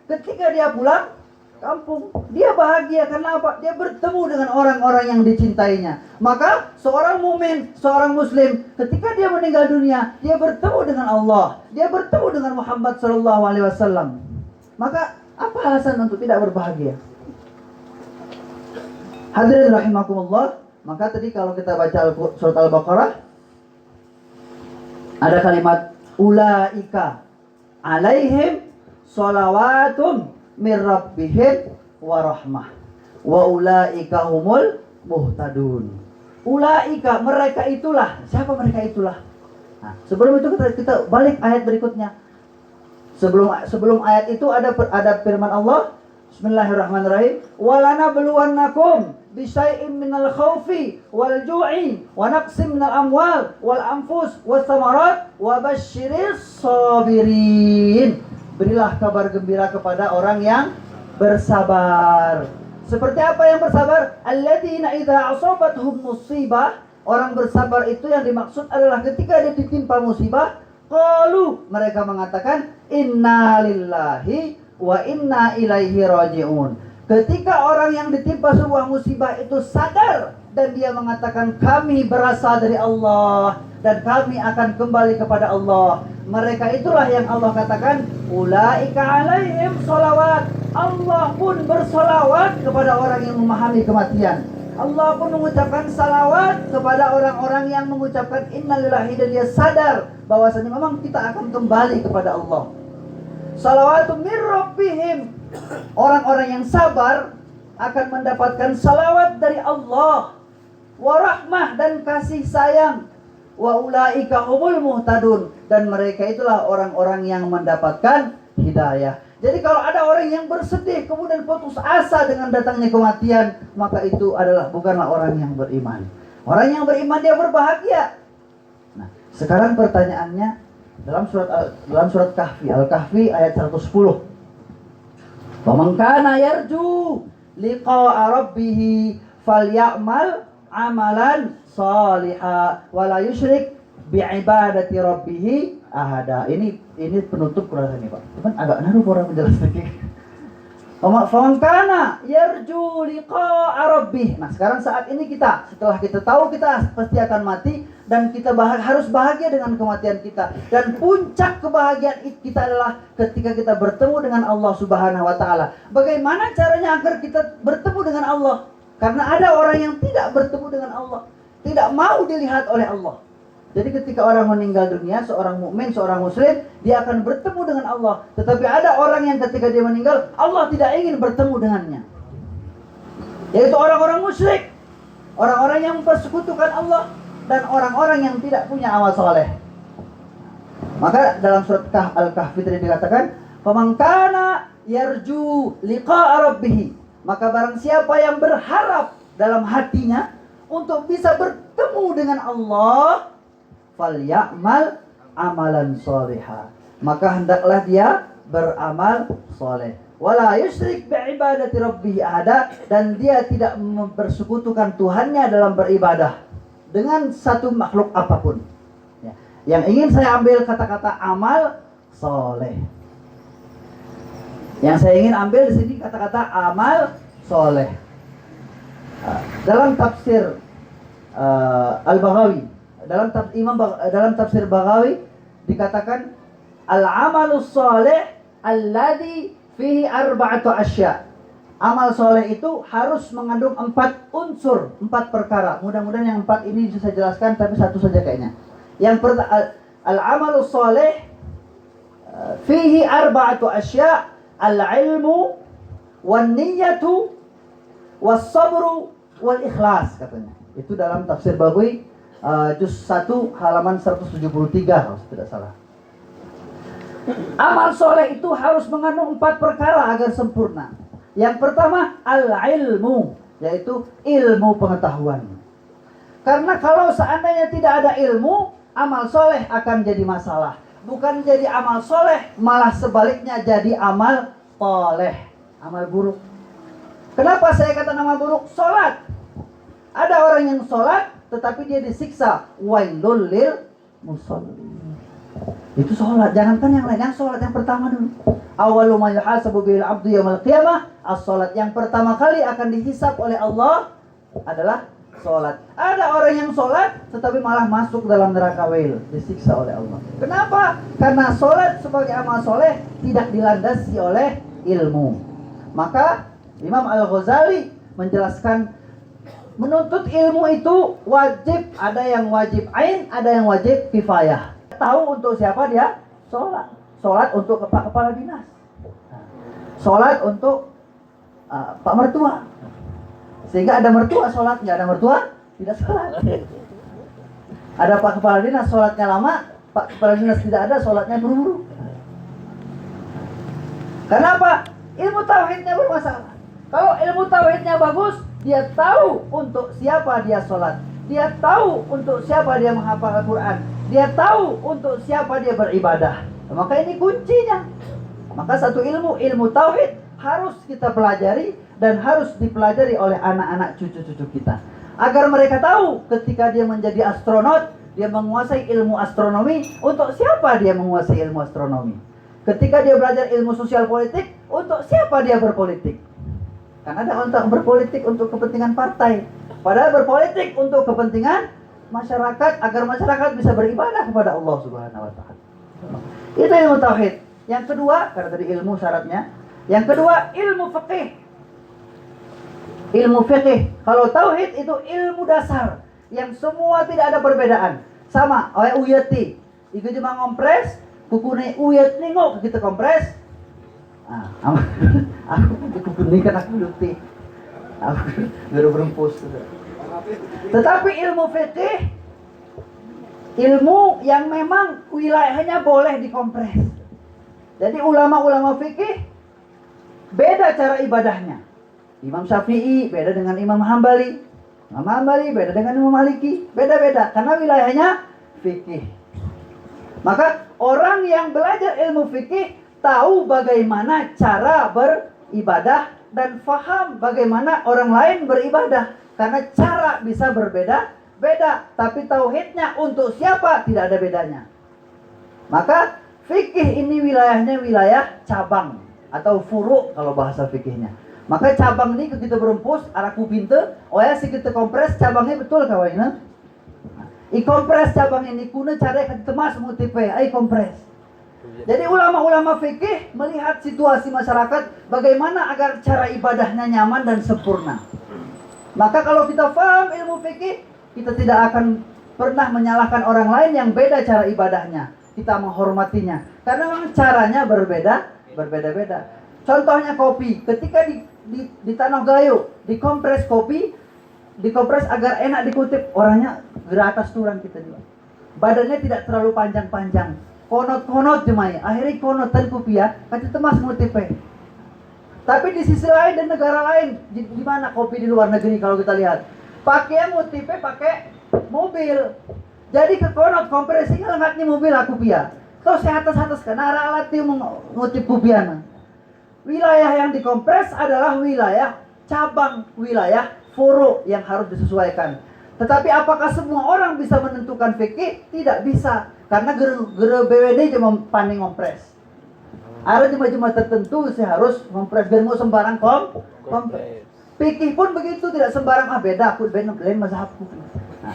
Ketika dia pulang kampung, dia bahagia karena apa? Dia bertemu dengan orang-orang yang dicintainya. Maka seorang mukmin, seorang muslim, ketika dia meninggal dunia, dia bertemu dengan Allah, dia bertemu dengan Muhammad SAW. Maka apa alasan untuk tidak berbahagia? Hadirin rahimakumullah, maka tadi kalau kita baca surat Al-Baqarah, ada kalimat ulaika alaihim shalawatum mir rabbihim wa rahmah wa ulaika humul muhtadun. Ulaika, mereka itulah. Siapa mereka itulah? Nah, sebelum itu kita balik ayat berikutnya. Sebelum ayat itu ada firman Allah, Bismillahirrahmanirrahim, walana beluwannakum bisyai'in minal khawfi wal ju'i wa naqsim minal amwal wal anfus was samarat wa basyiris sabirin. Berilah kabar gembira kepada orang yang bersabar. Seperti apa yang bersabar? Alladzina idza asabathum musibah. Orang bersabar itu yang dimaksud adalah ketika dia ditimpa musibah, qalu, mereka mengatakan inna lillahi wa inna ilaihi raji'un. Ketika orang yang ditimpa sebuah musibah itu sadar dan dia mengatakan kami berasal dari Allah dan kami akan kembali kepada Allah. Mereka itulah yang Allah katakan ulaika alaihim sholawat. Allah pun bersolawat kepada orang yang memahami kematian. Allah pun mengucapkan salawat kepada orang-orang yang mengucapkan innalillahi, dan dia sadar bahwasanya memang kita akan kembali kepada Allah. Salawatun min rabbihim. Orang-orang yang sabar akan mendapatkan salawat dari Allah. Warahmah, dan kasih sayang. Wa ulaika humul muhtadun, dan mereka itulah orang-orang yang mendapatkan hidayah. Jadi kalau ada orang yang bersedih kemudian putus asa dengan datangnya kematian, maka itu adalah bukanlah orang yang beriman. Orang yang beriman dia berbahagia. Nah, sekarang pertanyaannya dalam surat Kahfi, Al-Kahfi ayat 110. Faman kana yarju liqa'a rabbih falyamal amalan salihah wa la yusyrik bi'ibadati rabbih ahada. Ini penutup Quran ini, Pak. Cuman agak naruh orang menjelaskan. Faman kana yarju liqa'a rabbih. Nah, sekarang saat ini setelah kita tahu kita pasti akan mati dan kita harus bahagia dengan kematian kita, dan puncak kebahagiaan kita adalah ketika kita bertemu dengan Allah Subhanahu wa taala. Bagaimana caranya agar kita bertemu dengan Allah? Karena ada orang yang tidak bertemu dengan Allah, tidak mau dilihat oleh Allah. Jadi ketika orang meninggal dunia, seorang mukmin, seorang muslim, dia akan bertemu dengan Allah. Tetapi ada orang yang ketika dia meninggal, Allah tidak ingin bertemu dengannya. Yaitu orang-orang musyrik, orang-orang yang mempersekutukan Allah, dan orang-orang yang tidak punya amal soleh. Maka dalam surat Al-Kahfi tadi dikatakan, "Faman kana yarju liqa'a rabbih." Maka barang siapa yang berharap dalam hatinya untuk bisa bertemu dengan Allah, falyamal amalan sholiha. Maka hendaklah dia beramal soleh. Wala yusyrik bi'ibadati rabbih ahada, dan dia tidak mempersekutukan Tuhannya dalam beribadah dengan satu makhluk apapun. Ya. Yang ingin saya ambil kata-kata amal soleh. Yang saya ingin ambil di sini kata-kata amal soleh. Dalam tafsir Al-Baghawi, dalam tafsir Baghawi dikatakan al-amalus soleh alladhi fihi arba'atu asya. Amal soleh itu harus mengandung 4 unsur, 4 perkara. Mudah-mudahan yang 4 ini bisa saya jelaskan, tapi satu saja kayaknya. Yang pertama, al-amalus soleh fihi arba'atu asya, al-ilmu wan niyatu was sabru wal ikhlas, katanya. Itu dalam tafsir Baghawi juz 1 halaman 173 kalau tidak salah. Amal soleh itu harus mengandung 4 perkara agar sempurna. Yang pertama al-ilmu, yaitu ilmu pengetahuan. Karena kalau seandainya tidak ada ilmu, amal soleh akan jadi masalah. Bukan jadi amal soleh, malah sebaliknya jadi amal soleh, amal buruk. Kenapa saya kata nama buruk? Sholat. Ada orang yang sholat tetapi dia disiksa. Wailul lil musallin. Itu sholat, jangankan yang lain, yang sholat yang pertama dulu. Awwalu ma yuhasabu bil 'abdu yaumil qiyamah as-sholat. Yang pertama kali akan dihisab oleh Allah adalah sholat. Ada orang yang sholat tetapi malah masuk dalam neraka wail, disiksa oleh Allah. Kenapa? Karena sholat sebagai amal soleh tidak dilandasi oleh ilmu. Maka Imam Al-Ghazali menjelaskan menuntut ilmu itu wajib, ada yang wajib ain, ada yang wajib kifayah. Tahu untuk siapa dia sholat. Sholat untuk kepala dinas. Sholat untuk Pak Mertua. Sehingga ada mertua sholat, nggak ada mertua tidak sholat. Ada Pak Kepala Dinas sholatnya lama, Pak Kepala Dinas tidak ada sholatnya buru-buru. Kenapa? Ilmu tauhidnya bermasalah. Kalau ilmu tauhidnya bagus, dia tahu untuk siapa dia sholat, dia tahu untuk siapa dia menghafal Al-Quran, dia tahu untuk siapa dia beribadah. Maka ini kuncinya. Maka satu ilmu tauhid harus kita pelajari dan harus dipelajari oleh anak-anak cucu-cucu kita. Agar mereka tahu ketika dia menjadi astronot, dia menguasai ilmu astronomi, untuk siapa dia menguasai ilmu astronomi. Ketika dia belajar ilmu sosial politik, untuk siapa dia berpolitik. Karena ada untuk berpolitik untuk kepentingan partai. Padahal berpolitik untuk kepentingan masyarakat agar masyarakat bisa beribadah kepada Allah Subhanahu wa taala. Itu ilmu tauhid. Yang kedua, karena tadi ilmu syaratnya. Yang kedua, ilmu fikih. Ilmu fikih. Kalau tauhid itu ilmu dasar yang semua tidak ada perbedaan. Sama, oleh uyati. Iku cuma ngompres, kukune uyat nengok kita kompres. Aku kukune kan aku luti. Aku baru berempus. Tetapi ilmu fikih, ilmu yang memang wilayahnya boleh dikompres. Jadi ulama-ulama fikih beda cara ibadahnya. Imam Syafi'i beda dengan Imam Hambali. Imam Hambali beda dengan Imam Maliki. Beda-beda karena wilayahnya fikih. Maka orang yang belajar ilmu fikih tahu bagaimana cara beribadah dan faham bagaimana orang lain beribadah. Karena cara bisa berbeda-beda, tapi tauhidnya untuk siapa tidak ada bedanya. Maka fikih ini wilayahnya wilayah cabang atau furu kalau bahasa fikihnya. Maka cabang ini kita berempus araku pinte, ya si kita kompres cabangnya betul kawan. I kompres cabang ini kuna cara kita mas mutipe, ai kompres. Jadi ulama-ulama fikih melihat situasi masyarakat bagaimana agar cara ibadahnya nyaman dan sempurna. Maka kalau kita paham ilmu fikih, kita tidak akan pernah menyalahkan orang lain yang beda cara ibadahnya. Kita menghormatinya. Karena memang caranya berbeda-beda. Contohnya kopi. Ketika di Tanah Gayo, dikompres kopi, dikompres agar enak dikutip. Orangnya geratas turang kita juga. Badannya tidak terlalu panjang-panjang. Konot-konot jemaah. Akhirnya konotan kopi ya. Kata temas ngutipnya. Tapi di sisi lain dan negara lain, di mana kopi di luar negeri kalau kita lihat, pakai motifnya pakai mobil. Jadi ke konot kompresinya lengatnya mobil aku pia. Terus atas kan arah alat yang mengutip kupiana. Wilayah yang dikompres adalah wilayah cabang, wilayah furu yang harus disesuaikan. Tetapi apakah semua orang bisa menentukan fikih? Tidak bisa, karena gere BWD cuma pandai ngompres. Ada jemaah-jemaah tertentu saya harus kompres dan mau sembarang kompres. Fikih pun begitu, tidak sembarang beda aku lain mazhabku. Nah,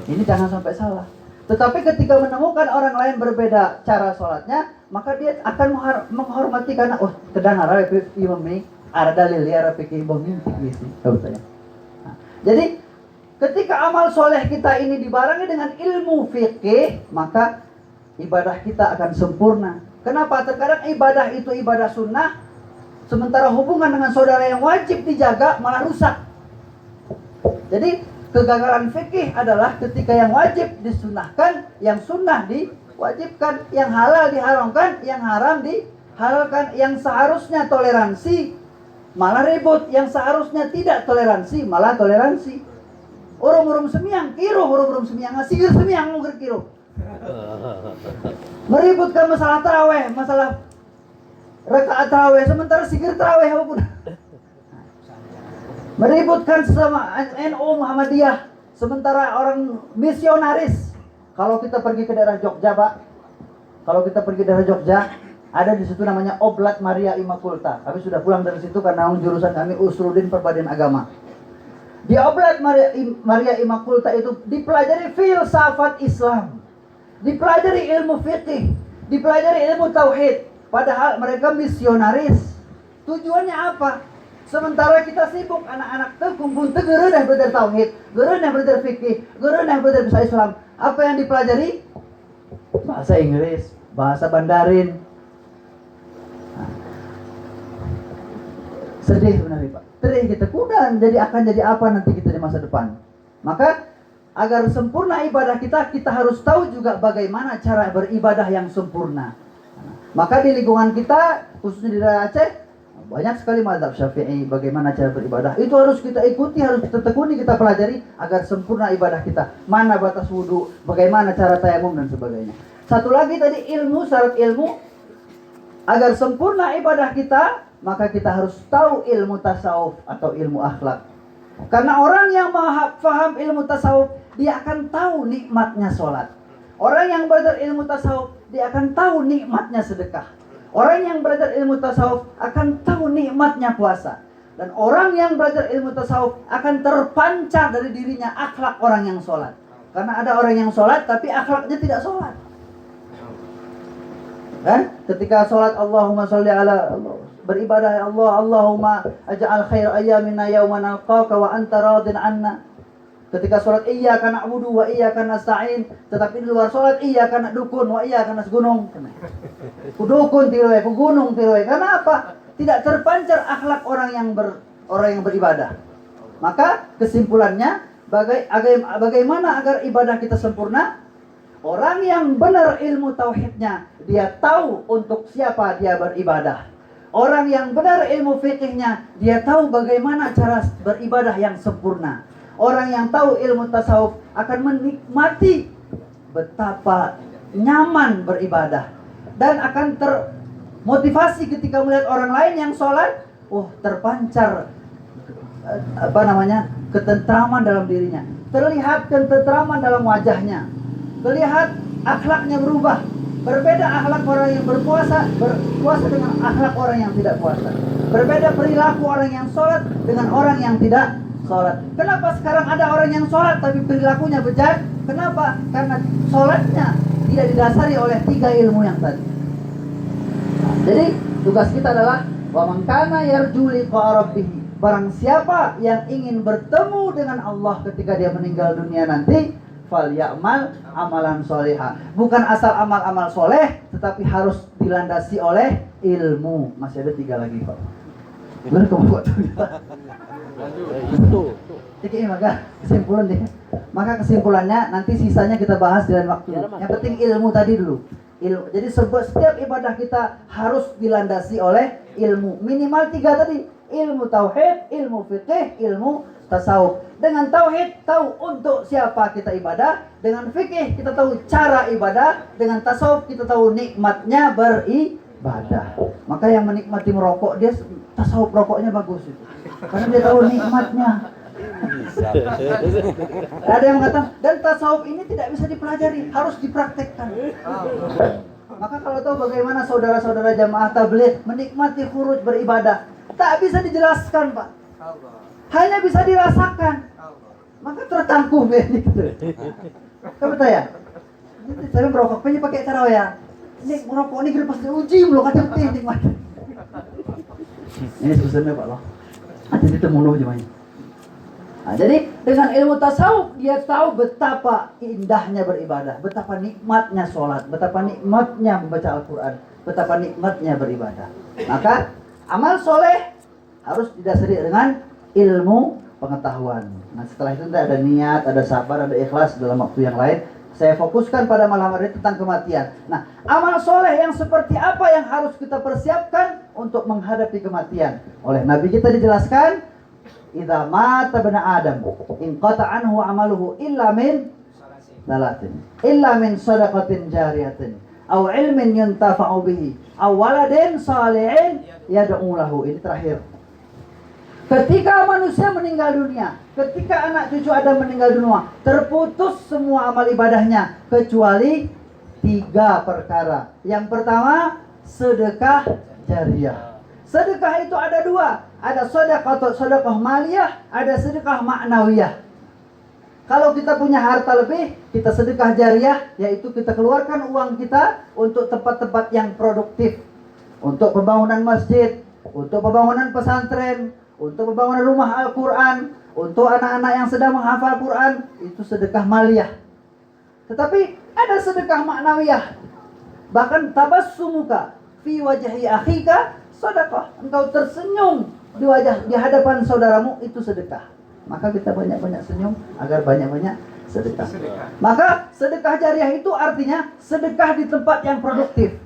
ini jangan sampai salah. Tetapi ketika menemukan orang lain berbeda cara sholatnya, maka dia akan menghormati karena kedang arah imam ini ada dalil ya fikih bomin gitu. Jadi ketika amal soleh kita ini dibarengi dengan ilmu fikih, maka ibadah kita akan sempurna. Kenapa? Terkadang ibadah itu ibadah sunnah, sementara hubungan dengan saudara yang wajib dijaga malah rusak. Jadi kegagalan fikih adalah ketika yang wajib disunahkan, yang sunnah diwajibkan, yang halal diharamkan, yang haram dihalalkan, yang seharusnya toleransi malah ribut, yang seharusnya tidak toleransi malah toleransi. Urung-urung semiang kiro, urung-urung semiang ngasih semiang nguger kiro. Meributkan masalah taraweh, masalah rakaat taraweh, sementara sikir taraweh apapun. Meributkan sesama NU Muhammadiyah, sementara orang misionaris. Kalau kita pergi ke daerah Jogja, Pak, kalau kita pergi ke daerah Jogja, ada di situ namanya Oblat Maria Immaculata. Kami sudah pulang dari situ karena jurusan kami Usuluddin Perbandingan Agama. Di Oblat Maria Immaculata itu dipelajari filsafat Islam, dipelajari ilmu fikih, dipelajari ilmu tauhid. Padahal mereka misionaris. Tujuannya apa? Sementara kita sibuk anak-anak kumpul gerenah belajar tauhid, gerenah belajar fikih, gerenah belajar bahasa Islam. Apa yang dipelajari? Bahasa Inggris, bahasa Mandarin. Sedih sebenarnya, Pak. Sedih kita kudan akan jadi apa nanti kita di masa depan. Maka agar sempurna ibadah kita, kita harus tahu juga bagaimana cara beribadah yang sempurna. Maka di lingkungan kita, khususnya di daerah Aceh, banyak sekali mazhab Syafi'i, bagaimana cara beribadah. Itu harus kita ikuti, harus kita tekuni, kita pelajari agar sempurna ibadah kita. Mana batas wudu, bagaimana cara tayamum dan sebagainya. Satu lagi tadi ilmu, syarat ilmu. Agar sempurna ibadah kita, maka kita harus tahu ilmu tasawuf atau ilmu akhlak. Karena orang yang paham ilmu tasawuf, dia akan tahu nikmatnya sholat. Orang yang belajar ilmu tasawuf, dia akan tahu nikmatnya sedekah. Orang yang belajar ilmu tasawuf akan tahu nikmatnya puasa. Dan orang yang belajar ilmu tasawuf akan terpancar dari dirinya akhlak orang yang sholat. Karena ada orang yang sholat tapi akhlaknya tidak sholat. Kan? Ketika sholat Allahumma sholli ala Allah, beribadah ya Allah, Allahumma aj'al khair ayyamina yawma nalqaka wa anta radin anna. Ketika sholat iyyaka na'budu wa iyyaka nasta'in, tetapi di luar sholat iyyaka na'dukun wa iyyaka nasgunung. Kudukun tiroy, ku gunung tiroy. Karena apa? Tidak terpancar akhlak orang yang beribadah. Maka kesimpulannya bagaimana agar ibadah kita sempurna? Orang yang benar ilmu tauhidnya, dia tahu untuk siapa dia beribadah. Orang yang benar ilmu fikihnya, dia tahu bagaimana cara beribadah yang sempurna. Orang yang tahu ilmu tasawuf akan menikmati betapa nyaman beribadah dan akan termotivasi ketika melihat orang lain yang sholat, terpancar ketentraman dalam dirinya, terlihat ketentraman dalam wajahnya, terlihat akhlaknya berubah. Berbeda akhlak orang yang berpuasa dengan akhlak orang yang tidak puasa. Berbeda perilaku orang yang sholat dengan orang yang tidak sholat. Kenapa sekarang ada orang yang sholat tapi perilakunya bejat? Kenapa? Karena sholatnya tidak didasari oleh 3 ilmu yang tadi. Jadi tugas kita adalah wa man kana yarju liqa rabbih. Barang siapa yang ingin bertemu dengan Allah ketika dia meninggal dunia nanti, falyamal amalan solehah. Bukan asal amal-amal soleh, tetapi harus dilandasi oleh ilmu. Masih ada 3 lagi, Pak. Benar kamu buat itu. Jadi maka kesimpulan deh. Maka kesimpulannya nanti sisanya kita bahas di lain waktu. Yang penting ilmu tadi dulu. Ilmu. Jadi setiap ibadah kita harus dilandasi oleh ilmu. Minimal 3 tadi. Ilmu tauhid, ilmu fikih, ilmu tasawuf. Dengan tauhid tahu untuk siapa kita ibadah, dengan fikih kita tahu cara ibadah, dengan tasawuf kita tahu nikmatnya beribadah. Maka yang menikmati merokok dia tasawuf rokoknya bagus itu. Karena dia tahu nikmatnya. Ada yang mengatakan dan tasawuf ini tidak bisa dipelajari, harus dipraktekkan. Maka kalau tahu bagaimana saudara-saudara jamaah tabligh menikmati khuruj beribadah, tak bisa dijelaskan, Pak. Hanya bisa dirasakan. Maka tertangkuh begini gitu. Kamu tahu ya? Saya merokok pengen pakai cara ya. Ini merokok ini kita pasti uji belum kata nikmat. Ini susahnya Pak loh. Ada di temunuh jemaah. Nah, jadi dengan ilmu tasawuf dia tahu betapa indahnya beribadah, betapa nikmatnya sholat, betapa nikmatnya membaca Al-Quran, betapa nikmatnya beribadah. Maka amal soleh harus didasari dengan ilmu pengetahuan. Nah setelah itu ada niat, ada sabar, ada ikhlas dalam waktu yang lain. Saya fokuskan pada malam hari tentang kematian. Nah amal soleh yang seperti apa yang harus kita persiapkan untuk menghadapi kematian? Oleh Nabi kita dijelaskan, idza mata bani Adam inqata anhu amaluhu illa min salatin, illa min sadaqatin jariyatin, aw ilmin yuntafa'u bihi, aw waladin salihin yad'u lahu. Ini terakhir. Ketika manusia meninggal dunia, ketika anak cucu Adam meninggal dunia, terputus semua amal ibadahnya kecuali 3 perkara. Yang pertama, sedekah jariyah. Sedekah itu ada 2. Ada sedekah maliyah, ada sedekah ma'nawiyah. Kalau kita punya harta lebih, kita sedekah jariyah, yaitu kita keluarkan uang kita untuk tempat-tempat yang produktif. Untuk pembangunan masjid, untuk pembangunan pesantren, untuk pembangunan rumah Al-Quran, untuk anak-anak yang sedang menghafal Quran, itu sedekah maliyah. Tetapi ada sedekah ma'nawiyah. Bahkan tabassumuka fi wajhi akhika sedekah. Engkau tersenyum di hadapan saudaramu, itu sedekah. Maka kita banyak-banyak senyum agar banyak-banyak sedekah. Maka sedekah jariyah itu artinya sedekah di tempat yang produktif.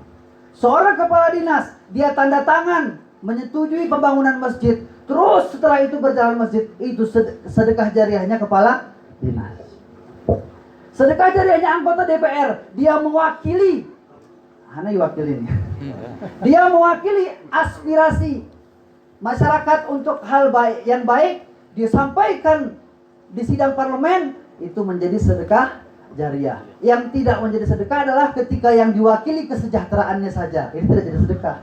Seorang kepala dinas, dia tanda tangan menyetujui pembangunan masjid. Terus setelah itu berjalan masjid, itu sedekah jariyahnya kepala dinas. Sedekah jariyahnya anggota DPR, dia mewakili, dia mewakili aspirasi masyarakat untuk hal baik yang baik disampaikan di sidang parlemen, itu menjadi sedekah jariah. Yang tidak menjadi sedekah adalah ketika yang diwakili kesejahteraannya saja. Ini tidak jadi sedekah.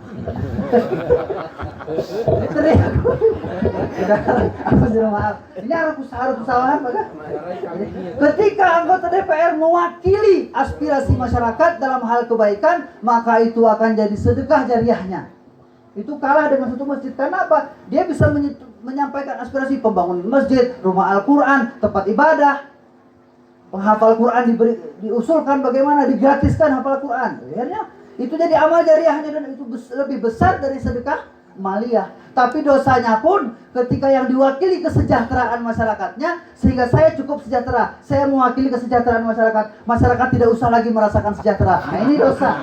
Aku sudah maaf. Ini harus kesalahan, Pak. Ketika anggota DPR mewakili aspirasi masyarakat dalam hal kebaikan, maka itu akan jadi sedekah jariahnya. Itu kalah dengan satu masjid. Karena apa? Dia bisa menyampaikan aspirasi pembangunan masjid, rumah Al-Quran, tempat ibadah. Penghafal Quran diusulkan bagaimana digratiskan hafal Quran. Akhirnya itu jadi amal jariahnya dan itu lebih besar dari sedekah maliyah. Tapi dosanya pun ketika yang diwakili kesejahteraan masyarakatnya, sehingga saya cukup sejahtera, saya mewakili kesejahteraan masyarakat tidak usah lagi merasakan sejahtera. Nah ini dosa.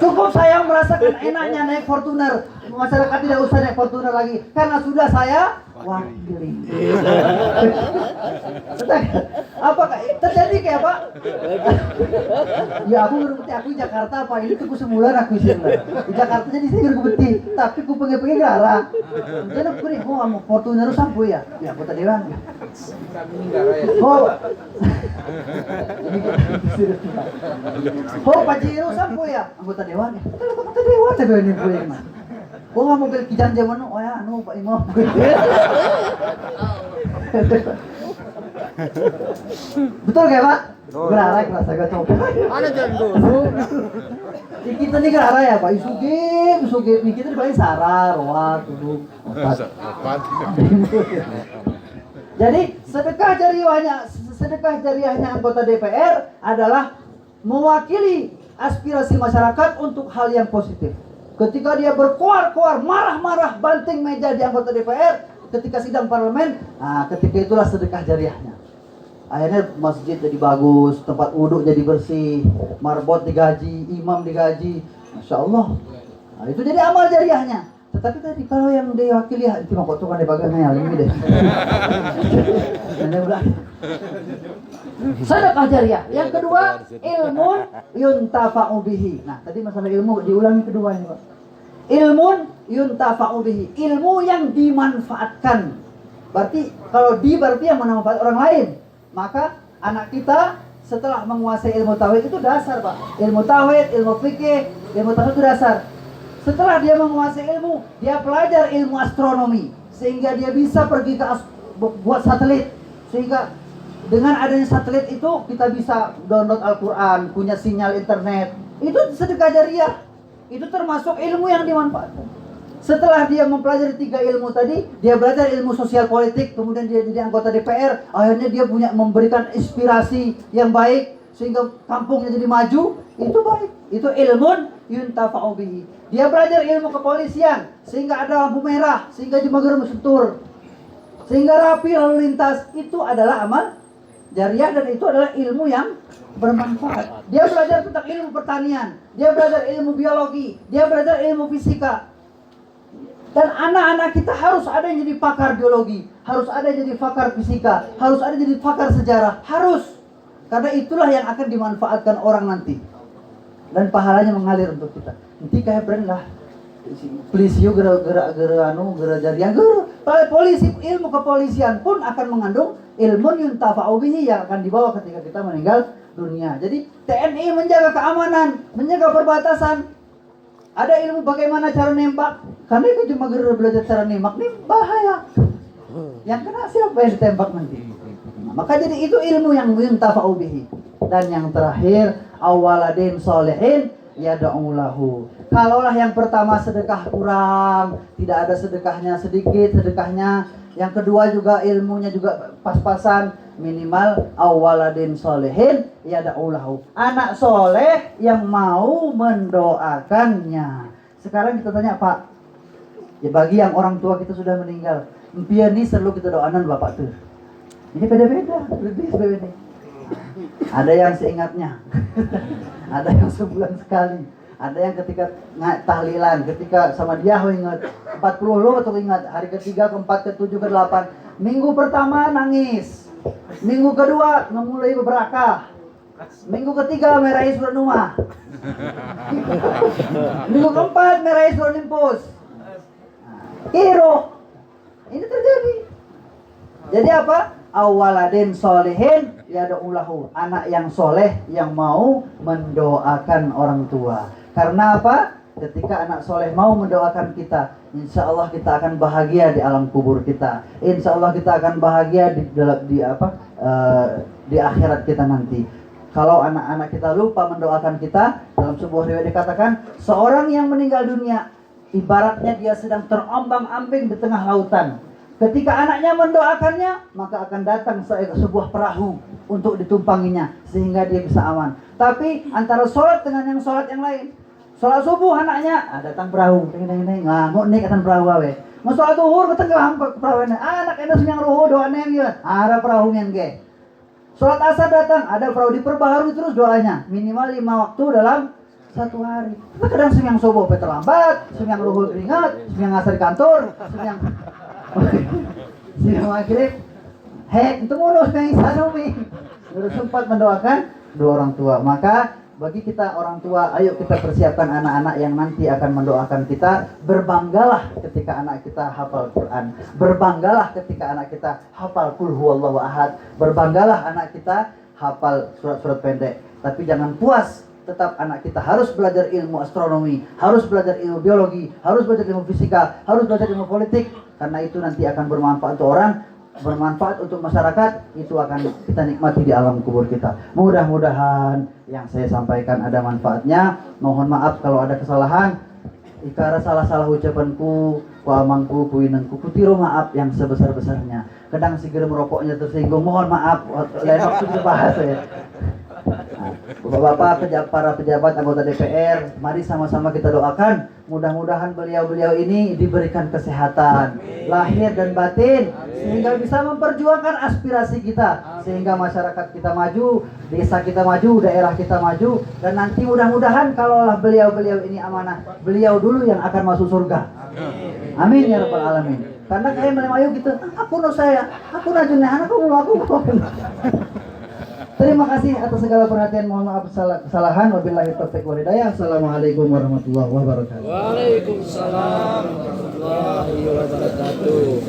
Cukup saya merasakan enaknya naik Fortuner, masyarakat tidak usah naik Fortuner lagi karena sudah saya wakili. Apakah terjadi kayak Pak? Ya aku ngerti, aku di Jakarta apa ini tuh sebulan aku isi di Jakarta jadi saya ngerti, tapi aku pengen garang. Jadi aku nih, mau Fortuner sampo ya? Ya aku tadi bang. Pajero sampo ya? Anggota dewan ya? Anggota dewan tapi ini gue mah. Mobil kijang zaman ya Pak Imam. Betul kayak Pak? Gerarak rasa gue coba. Mana jalan tuh? Kita nih gerara ya Pak, isuge kita di paling sarah, roa, tuduk. Jadi sedekah jariahnya anggota DPR adalah mewakili aspirasi masyarakat untuk hal yang positif. Ketika dia berkoar-koar, marah-marah, banting meja di anggota DPR ketika sidang parlemen, ketika itulah sedekah jariahnya. Akhirnya masjid jadi bagus, tempat wudhu jadi bersih, marbot digaji, imam digaji, Masya Allah. Nah, itu jadi amal jariahnya. Tetapi tadi kalau yang diwakili, itu mah kotokan di bagiannya lebih deh. Sedekah jariah. Yang kedua, ilmun yuntafa'u bihi. Nah, tadi masalah ilmu diulangi kedua ini, Pak. Ilmun yuntafa'u bihi. Ilmu yang dimanfaatkan. Berarti kalau berarti yang memanfaatkan orang lain. Maka anak kita setelah menguasai ilmu tauhid itu dasar, Pak. Ilmu tauhid, ilmu fikih, ilmu tauhid itu dasar. Setelah dia menguasai ilmu, dia pelajar ilmu astronomi sehingga dia bisa pergi ke buat satelit. Sehingga dengan adanya satelit itu kita bisa download Al-Quran, punya sinyal internet. Itu sedekah jariah. Itu termasuk ilmu yang dimanfaatkan. Setelah dia mempelajari 3 ilmu tadi, dia belajar ilmu sosial politik, kemudian dia jadi anggota DPR, akhirnya dia memberikan inspirasi yang baik sehingga kampungnya jadi maju. Itu baik. Itu ilmun yuntafa'u bihi. Dia belajar ilmu kepolisian sehingga ada lampu merah, sehingga jemager mesentur, sehingga rapi lalu lintas. Itu adalah amal jariah dan itu adalah ilmu yang bermanfaat. Dia belajar tentang ilmu pertanian, dia belajar ilmu biologi, dia belajar ilmu fisika. Dan anak-anak kita harus ada yang jadi pakar biologi, harus ada yang jadi pakar fisika, harus ada yang jadi pakar sejarah, harus. Karena itulah yang akan dimanfaatkan orang nanti. Dan pahalanya mengalir untuk kita. Nanti kayak brand lah. Polisi gerak jariah, polisi, ilmu kepolisian pun akan mengandung ilmu yuntafa'u bihi yang akan dibawa ketika kita meninggal dunia. Jadi TNI menjaga keamanan, menjaga perbatasan. Ada ilmu bagaimana cara nembak. Karena itu cuma belajar cara nembak, ini bahaya. Yang kena siapa yang ditembak nanti. Nah, maka jadi itu ilmu yang yuntafa'u bihi. Dan yang terakhir, awaladin solehin yada'u lahu. Kalaulah yang pertama sedekah kurang, tidak ada sedekahnya, sedikit sedekahnya. Yang kedua juga ilmunya juga pas-pasan, minimal awaladin solehin yada'u lahu. Anak soleh yang mau mendoakannya. Sekarang kita tanya Pak, ya bagi yang orang tua kita sudah meninggal, empian ini selalu kita doakan bapak tuh. Ini beda-beda, beda-beda. Ada yang seingatnya, ada yang sebulan sekali, ada yang ketika tahlilan, ketika sama dia ingat 40 lo atau ingat hari ketiga, keempat, ketujuh, ke-8. Minggu pertama nangis, minggu kedua memulai beberakah, minggu ketiga meraih surat Numah, minggu keempat meraih surat Limpus. Kiro, ini terjadi. Jadi apa? awaladin solehin yad'ulahu, anak yang soleh yang mau mendoakan orang tua. Karena apa? Ketika anak soleh mau mendoakan kita, insya Allah kita akan bahagia di alam kubur kita. Insya Allah kita akan bahagia di akhirat kita nanti. Kalau anak-anak kita lupa mendoakan kita, dalam sebuah riwayat dikatakan seorang yang meninggal dunia ibaratnya dia sedang terombang-ambing di tengah lautan. Ketika anaknya mendoakannya, maka akan datang sebuah perahu untuk ditumpanginya sehingga dia bisa aman. Tapi antara sholat dengan yang sholat yang lain, sholat subuh anaknya, datang perahu, ngamuk nih katan perahu awe. Mau sholat zuhur ketenggelam perahu ini, anak ini semang ruhu doanya dia, ada perahu yang ge. Sholat asar datang, ada perahu, diperbaharui terus doanya, minimal 5 waktu dalam satu hari. Tapi kadang semang subuh terlambat, semang ruhu keringat, semang asar di kantor, semang maghrib, itu ngurus yang sanumi. Baru sempat mendoakan dua orang tua. Maka bagi kita orang tua, ayo kita persiapkan anak-anak yang nanti akan mendoakan kita. Berbanggalah ketika anak kita hafal Quran. Berbanggalah ketika anak kita hafal Qul huwallahu ahad. Berbanggalah anak kita hafal surat-surat pendek. Tapi jangan puas. Tetap anak kita harus belajar ilmu astronomi, harus belajar ilmu biologi, harus belajar ilmu fisika, harus belajar ilmu politik. Karena itu nanti akan bermanfaat untuk orang, bermanfaat untuk masyarakat. Itu akan kita nikmati di alam kubur kita. Mudah-mudahan yang saya sampaikan ada manfaatnya. Mohon maaf kalau ada kesalahan. Ikara salah-salah ucapanku, kuamangku, kuinengku, kutiru maaf yang sebesar-besarnya. Kadang si gerem rokoknya tersinggung, mohon maaf. Lain waktu kita bahas ya. Bapak-bapak, para pejabat anggota DPR, mari sama-sama kita doakan. Mudah-mudahan beliau-beliau ini diberikan kesehatan lahir dan batin, sehingga bisa memperjuangkan aspirasi kita, sehingga masyarakat kita maju, desa kita maju, daerah kita maju. Dan nanti mudah-mudahan kalaulah beliau-beliau ini amanah, beliau dulu yang akan masuk surga. Amin ya rabbal alamin. Karena kayak melayu gitu, aku no saya, aku najunnya anakku mau aku. Terima kasih atas segala perhatian. Mohon maaf kesalahan. Wabillahi taufiq wal hidayah. Assalamualaikum warahmatullahi wabarakatuh. Waalaikumsalam warahmatullahi wabarakatuh.